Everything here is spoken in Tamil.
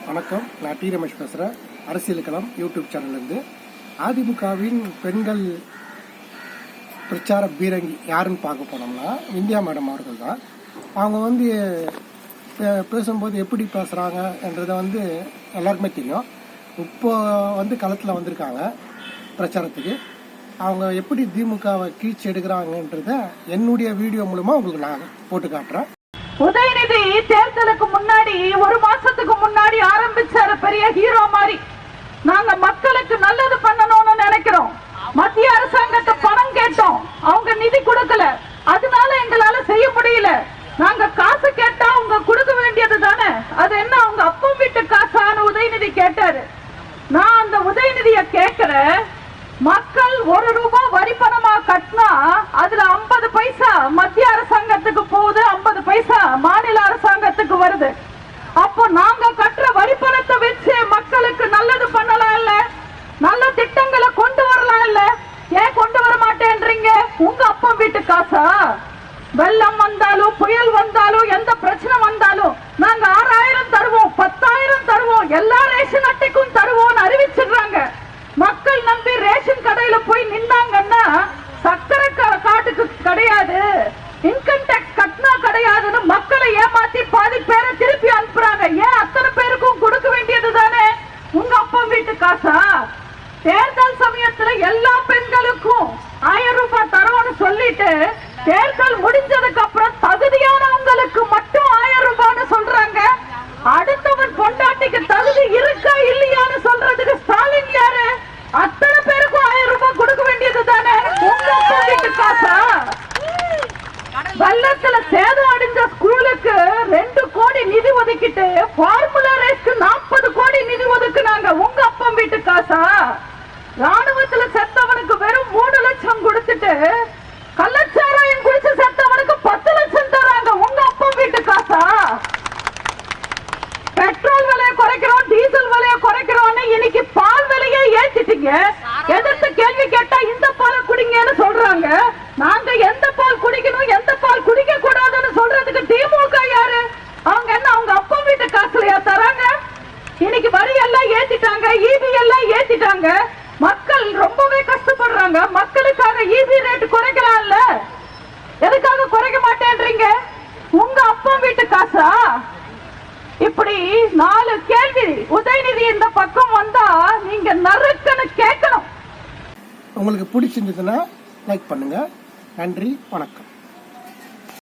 வணக்கம், நான் டி ரமேஷ் பேசுகிறேன். அரசியல் களம் யூடியூப் சேனல்லேருந்து. அதிமுகவின் பெண்கள் பிரச்சார பீரங்கி யாருன்னு பார்க்க போனோம்னா விந்தியா மேடம் அவர்கள் தான். அவங்க பேசும்போது எப்படி பேசுகிறாங்கன்றதை எல்லாருக்குமே தெரியும். இப்போ களத்தில் வந்திருக்காங்க பிரச்சாரத்துக்கு. அவங்க எப்படி திமுகவை கீழ்ச்சி எடுக்கிறாங்கன்றத என்னுடைய வீடியோ மூலமாக உங்களுக்கு நான் போட்டு காட்டுறேன். உதயநிதி தேர்தலுக்கு முன்னாடி ஒரு மாசத்துக்கு முன்னாடி ஆரம்பிச்சாரு பெரிய ஹீரோ மாதிரி. நாங்க மக்களுக்கு நல்லது பண்ணணும்னு நினைக்கிறோம். மத்திய அரசாங்கத்தை பணம் கேட்டோம், அவங்க நிதி கொடுக்கல, அதனால எங்களால செய்ய முடியல. நாங்க காசு கேட்டா அவங்க கொடுக்க வேண்டியது தானே, அது என்ன அவங்க அப்பா வீட்டு காசான்னு உதயநிதி கேட்டாரு. நான் அந்த உதயநிதிய கேட்கிறேன், மக்கள் 1 ரூபாய் வரி பணமா கட்டினா அதுல 50 பைசா மத்திய அரசாங்கத்துக்கு போகுது, 50 பைசா மாநில அரசாங்கத்துக்கு வருது. அப்போ நாங்க கட்டுற வரி பணத்தை வச்சு மக்களுக்கு நல்லது பண்ணலாம் இல்ல, நல்ல திட்டங்களை கொண்டு வரலாம் இல்ல. ஏன் கொண்டு வர மாட்டேன்றீங்க? உங்க அப்பா வீட்டு காசா? வெள்ளம் வந்தாலும் புயல் வந்தாலும் எந்த பிரச்சனை வந்தாலும் நாங்க 6000 தருவோம், 10,000 தருவோம், எல்லா ரேஷன் அட்டைக்கும் தருவோம்னு அறிவிச்சிடுறாங்க. மக்கள் நம்பி ரேஷன் கடையில போய் நின்னாங்கன்னா சக்கரை காட்டுக்கு கிடையாது, இன்கம் டாக்ஸ் கட்டினா கிடையாதுன்னு மக்களை ஏமாத்தி பாதி பேரை திருப்பி அனுப்புறாங்க. ஏன் அத்தனை பேருக்கும் கொடுக்க வேண்டியது தானே உங்க அப்பா வீட்டு காசா? தேர்தல் சமயத்துல எல்லா பெண்களுக்கும் 1000 ரூபாய் தரோன்னு சொல்லிட்டு தேர்தல் முடிஞ்சதுக்கு அப்புறம் தகுதியானவங்களுக்கு மட்டும் 1000 ரூபான்னு சொல்றாங்க. அடுத்தவன் பொண்டாட்டிக்கு தகுதி இருக்கா இல்லையான்னு சொல்றதுக்கு ஸ்டாலின் யாரு? அத்தனை பேருக்கும் 1000 ரூபாய் கொடுக்க வேண்டியது தானே உங்க அப்பா வீட்டு காசா? வெள்ளத்துல சேதம் அடைஞ்ச ஸ்கூலுக்கு 2 கோடி நிதி ஒதுக்கிட்டு ஃபார்முலா ரேஸ்க்கு 40 கோடி நிதி ஒதுக்குனாங்க. உங்க அப்பா வீட்டு காசா? ராணுவத்துல செத்தவனுக்கு வெறும் 3 லட்சம் கொடுத்துட்டு கள்ளச்சாராயம் குடிச்சு செத்தவனுக்கு 10 லட்சம் தராங்க. உங்க அப்பா வீட்டு காசா? பெட்ரோல் விலையை குறைக்கிறோம், டீசல் விலையை குறைக்கிறோம்னு இன்னைக்கு பால் விலையை ஏற்றிட்டீங்க. எதிர்த்து கேள்வி கேட்டா இந்த பாலை குடிங்கன்னு சொல்றாங்க. நாங்க எந்த பால் குடிக்கணும், எந்த பால் குடிக்க கூடாதுன்னு சொல்றதுக்கு திமுக யாரு? அவங்க என்ன அவங்க அப்பா வீட்டு காசுலயா தராங்க? இன்னைக்கு வரி எல்லாம் ஏத்திட்டாங்க, ஈபி எல்லாம் ஏத்திட்டாங்க. மக்கள் ரொம்பவே கஷ்டப்படுறாங்க. மக்களுக்காக ஈபி ரேட் குறைக்கலாம்ல, எதுக்காக குறைக்க மாட்டேன்றீங்க? உங்க அப்பா வீட்டு காசா? இப்படி 4 கேள்வி உதயநிதி இந்த பக்கம் வந்தா நீங்க நறுக்குன்னு கேட்கணும். உங்களுக்கு பிடிச்சிருந்ததுன்னா லைக் பண்ணுங்க. நன்றி, வணக்கம்.